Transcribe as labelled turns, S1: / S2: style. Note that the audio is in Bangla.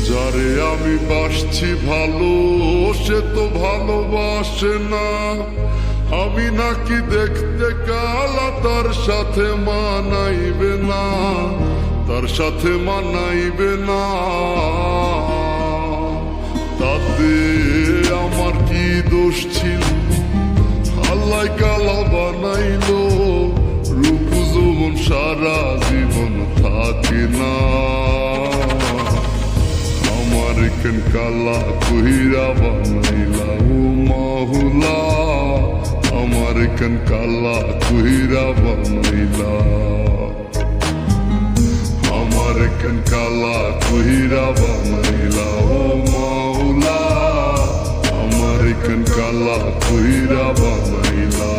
S1: যারে আমি বাসছি ভালো সে তো ভালোবাসে না। আমি নাকি দেখতে কালা, তার সাথে মানাইবে না, তার সাথে মানাইবে না। তাতে আমার কি দোষ ছিল? আল্লাহ কালা বানাইলো, রূপ যৌবন সারা জীবন থাকে না। আমার কেন কালা কইরা বানাইলা ও মাহুলা, আমার কেন কালা কইরা বানাইলা, আমার কেন কালা কইরা বানাইলা ও মাওলা, আমার কেন কালা কইরা বানাইলা।